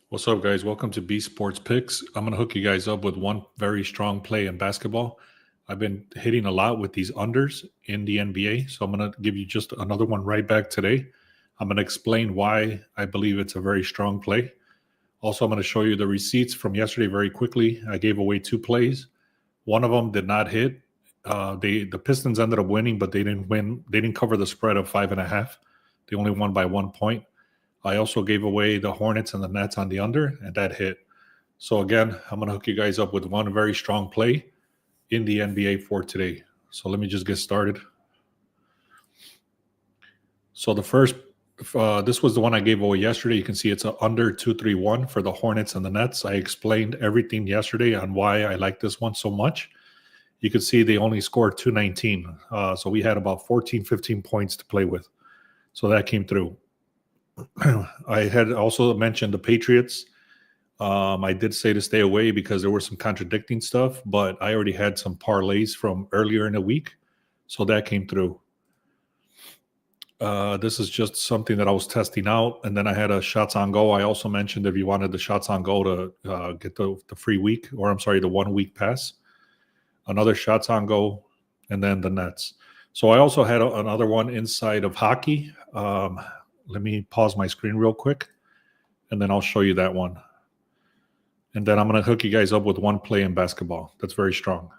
What's up, guys? Welcome to B Sports Picks. I'm going to hook you guys up with one very strong play in basketball. I've been hitting a lot with these unders in the NBA, so I'm going to give you just another one right back today. I'm going to explain why I believe it's a very strong play. Also, I'm going to show you the receipts from yesterday very quickly. I gave away two plays. One of them did not hit. The Pistons ended up winning, but they didn't win. They didn't cover the spread of 5.5. They only won by 1 point. I also gave away the Hornets and the Nets on the under, and that hit. So again, I'm going to hook you guys up with one very strong play in the NBA for today. So let me just get started. So the first, this was the one I gave away yesterday. You can see it's a under 231 for the Hornets and the Nets. I explained everything yesterday on why I like this one so much. You can see they only scored 219. So we had about 14, 15 points to play with. So that came through. I had also mentioned the Patriots. I did say to stay away because there were some contradicting stuff, but I already had some parlays from earlier in the week, so that came through. This is just something that I was testing out, and then I had a shots on goal. I also mentioned if you wanted the shots on goal to get the free week, or I'm sorry, the 1 week pass, another shots on goal, and then the Nets. So I also had another one inside of hockey. Let me pause my screen real quick, and then I'll show you that one. And then I'm going to hook you guys up with one play in basketball. That's very strong.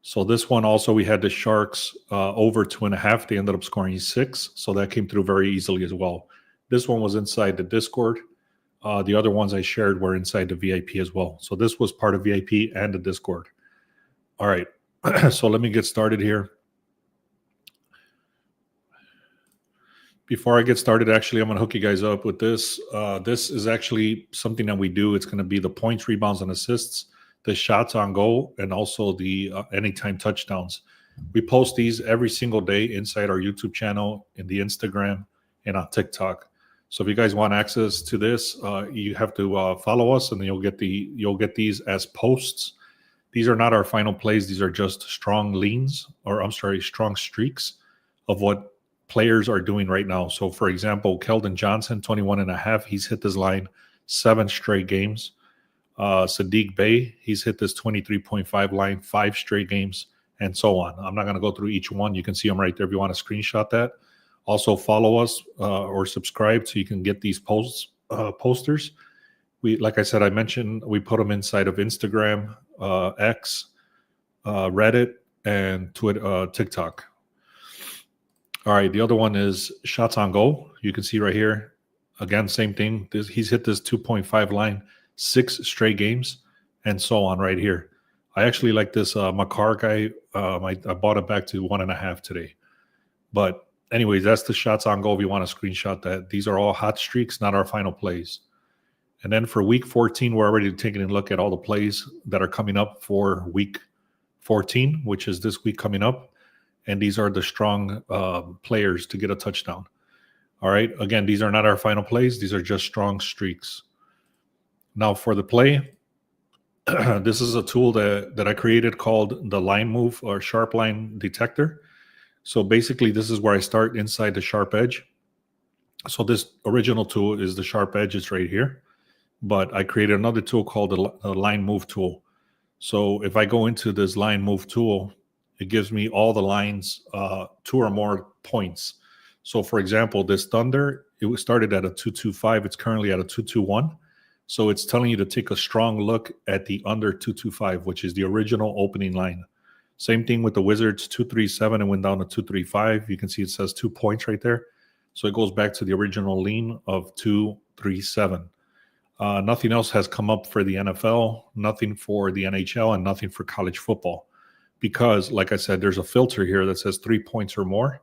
So this one also, we had the Sharks over 2.5. They ended up scoring 6, so that came through very easily as well. This one was inside the Discord. The other ones I shared were inside the VIP as well. So this was part of VIP and the Discord. All right, so let me get started here. Before I get started, actually, I'm going to hook you guys up with this. This is actually something that we do. It's going to be the points, rebounds, and assists, the shots on goal, and also the anytime touchdowns. We post these every single day inside our YouTube channel, in the Instagram, and on TikTok. So if you guys want access to this, you have to follow us, and then you'll get these as posts. These are not our final plays. These are just strong leans, or I'm sorry, strong streaks of what players are doing right now. So for example, Keldon Johnson, 21.5, he's hit this line 7 straight games. Sadiq Bey, he's hit this 23.5 line 5 straight games, and so on. I'm not going to go through each one. You can see them right there if you want to screenshot that. Also follow us or subscribe so you can get these posters. Like I said, I mentioned we put them inside of Instagram, X, Reddit, and Twitter, TikTok. All right, the other one is shots on goal. You can see right here, again, same thing. He's hit this 2.5 line 6 straight games, and so on right here. I actually like this Makar guy. I bought it back to 1.5 today. But anyways, that's the shots on goal if you want to screenshot that. These are all hot streaks, not our final plays. And then for week 14, we're already taking a look at all the plays that are coming up for week 14, which is this week coming up. And these are the strong players to get a touchdown. All right. Again, these are not our final plays. These are just strong streaks. Now for the play, this is a tool that I created called the line move or sharp line detector. So basically, this is where I start inside the sharp edge. So this original tool is the sharp edge. It's right here. But I created another tool called the line move tool. So if I go into this line move tool, it gives me all the lines, 2 or more points. So, for example, this Thunder, it started at a 225. It's currently at a 221. So it's telling you to take a strong look at the under 225, which is the original opening line. Same thing with the Wizards, 237 and went down to 235. You can see it says 2 points right there. So it goes back to the original lean of 237. Nothing else has come up for the NFL, nothing for the NHL, and nothing for college football. Because, like I said, there's a filter here that says 3 points or more.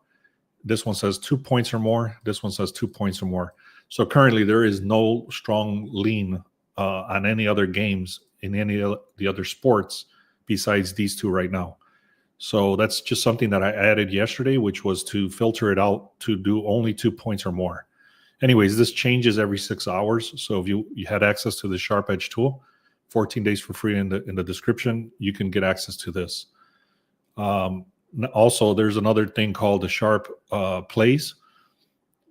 This one says 2 points or more. This one says 2 points or more. So currently there is no strong lean on any other games in any of the other sports besides these two right now. So that's just something that I added yesterday, which was to filter it out to do only 2 points or more. Anyways, this changes every 6 hours. So if you had access to the Sharp Edge tool, 14 days for free in the description, you can get access to this. Also, there's another thing called the Sharp Plays.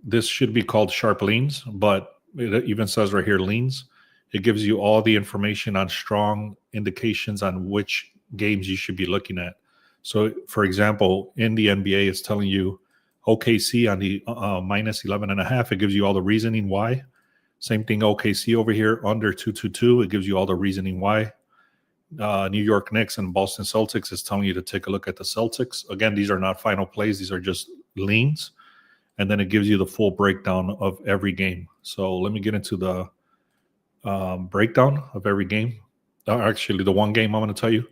This should be called Sharp Leans, but it even says right here leans. It gives you all the information on strong indications on which games you should be looking at. So, for example, in the NBA, it's telling you OKC on the minus 11.5. It gives you all the reasoning why. Same thing, OKC over here under 222. It gives you all the reasoning why. New York Knicks and Boston Celtics is telling you to take a look at the Celtics. Again, these are not final plays. These are just leans. And then it gives you the full breakdown of every game. So let me get into the breakdown of every game. Actually, the one game I'm going to tell you.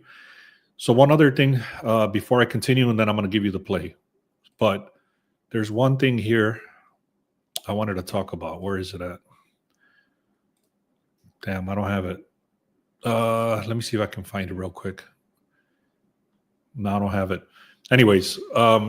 So one other thing before I continue, and then I'm going to give you the play. But there's one thing here I wanted to talk about. Where is it at? Damn, I don't have it. Let me see if I can find it real quick. No, I don't have it. Anyways,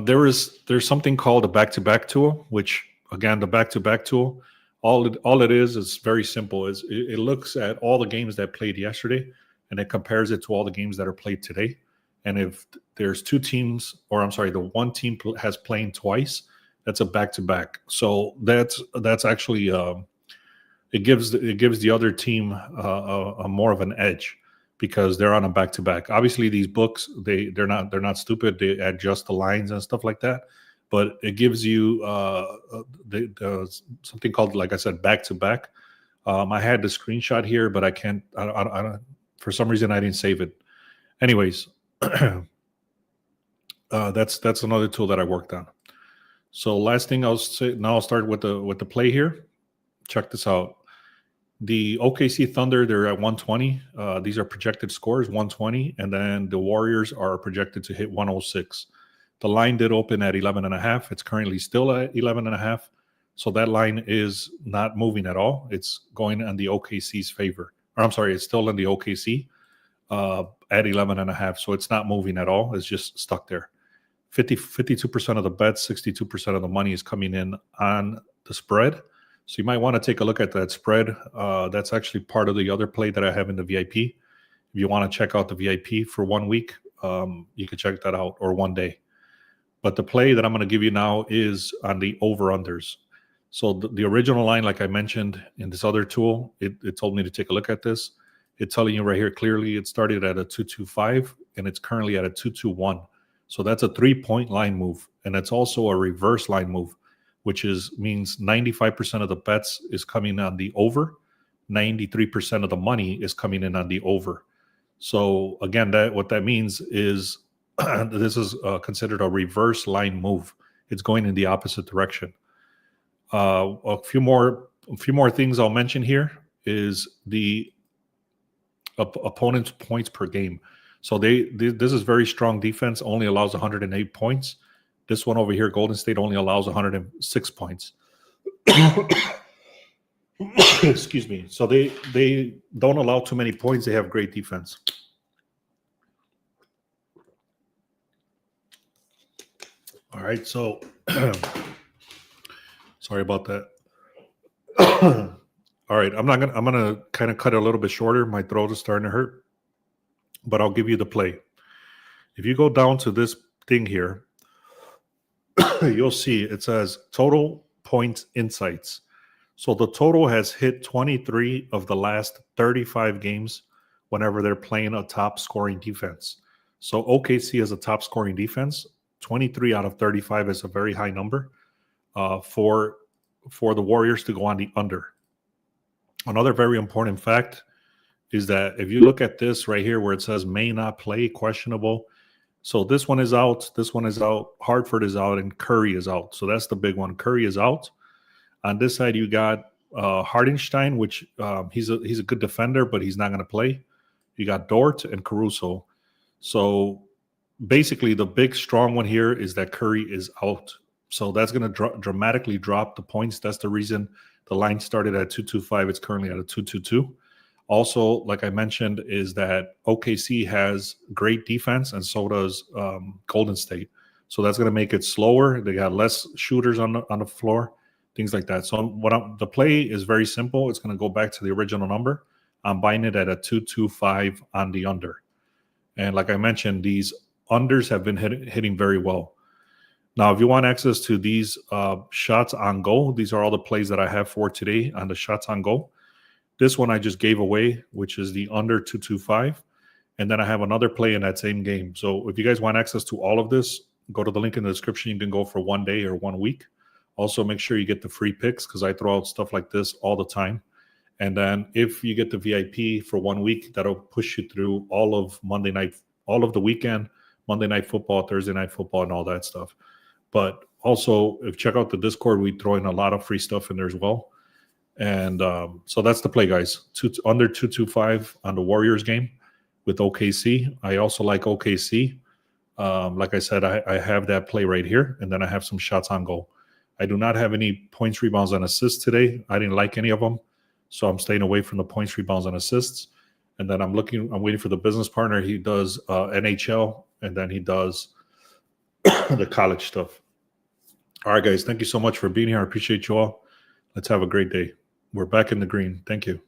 there's something called a back-to-back tool, which again, the back-to-back tool, all it is very simple. It looks at all the games that played yesterday and it compares it to all the games that are played today. And if there's two teams, or I'm sorry, the one team has played twice, that's a back-to-back. So that's actually it gives the other team a more of an edge, because they're on a back-to-back. Obviously, these books they're not stupid. They adjust the lines and stuff like that, but it gives you something called, like I said, back-to-back. I had the screenshot here, but I can't. I don't. For some reason, I didn't save it. Anyways, that's another tool that I worked on. So last thing I'll say. Now I'll start with the play here. Check this out. The OKC Thunder, they're at 120. These are projected scores, 120. And then the Warriors are projected to hit 106. The line did open at 11.5. It's currently still at 11.5. So that line is not moving at all. It's going in the OKC's favor. Or I'm sorry, it's still in the OKC at 11.5. So it's not moving at all. It's just stuck there. 52% of the bets, 62% of the money is coming in on the spread. So you might want to take a look at that spread. That's actually part of the other play that I have in the VIP. If you want to check out the VIP for 1 week, you can check that out, or 1 day. But the play that I'm going to give you now is on the over-unders. So the original line, like I mentioned in this other tool, it told me to take a look at this. It's telling you right here clearly it started at a 225 and it's currently at a 221. So that's a 3-point line move. And it's also a reverse line move, which means 95% of the bets is coming on the over, 93% of the money is coming in on the over. So again, what that means is this is considered a reverse line move. It's going in the opposite direction. A few more things I'll mention here is the opponent's points per game. So this is very strong defense, only allows 108 points. This one over here, Golden State, only allows 106 points. Excuse me. So they don't allow too many points. They have great defense. All right. So sorry about that. All right. I'm gonna kind of cut it a little bit shorter. My throat is starting to hurt, but I'll give you the play. If you go down to this thing here, you'll see it says total points insights. So the total has hit 23 of the last 35 games whenever they're playing a top scoring defense. So OKC has a top scoring defense. 23 out of 35 is a very high number for the Warriors to go on the under. Another very important fact is that if you look at this right here where it says may not play, questionable. So this one is out, Hartford is out, and Curry is out. So that's the big one. Curry is out. On this side, you got Hardenstein, which he's a good defender, but he's not going to play. You got Dort and Caruso. So basically, the big strong one here is that Curry is out. So that's going to dramatically drop the points. That's the reason the line started at 225. It's currently at a 222. Also, like I mentioned, is that OKC has great defense, and so does Golden State. So that's going to make it slower. They got less shooters on the floor, things like that. So the play is very simple. It's going to go back to the original number. I'm buying it at a 225 on the under. And like I mentioned, these unders have been hitting very well. Now, if you want access to these shots on goal, these are all the plays that I have for today on the shots on goal. This one I just gave away, which is the under 225. And then I have another play in that same game. So if you guys want access to all of this, go to the link in the description. You can go for 1 day or 1 week. Also, make sure you get the free picks because I throw out stuff like this all the time. And then if you get the VIP for 1 week, that'll push you through all of Monday night, all of the weekend, Monday night football, Thursday night football, and all that stuff. But also, if check out the Discord, we throw in a lot of free stuff in there as well. And so that's the play, guys. Under 225 on the Warriors game with OKC. I also like OKC. Like I said, I have that play right here, and then I have some shots on goal. I do not have any points, rebounds, and assists today. I didn't like any of them, so I'm staying away from the points, rebounds, and assists. And then I'm waiting for the business partner. He does NHL, and then he does the college stuff. All right, guys, thank you so much for being here. I appreciate you all. Let's have a great day. We're back in the green. Thank you.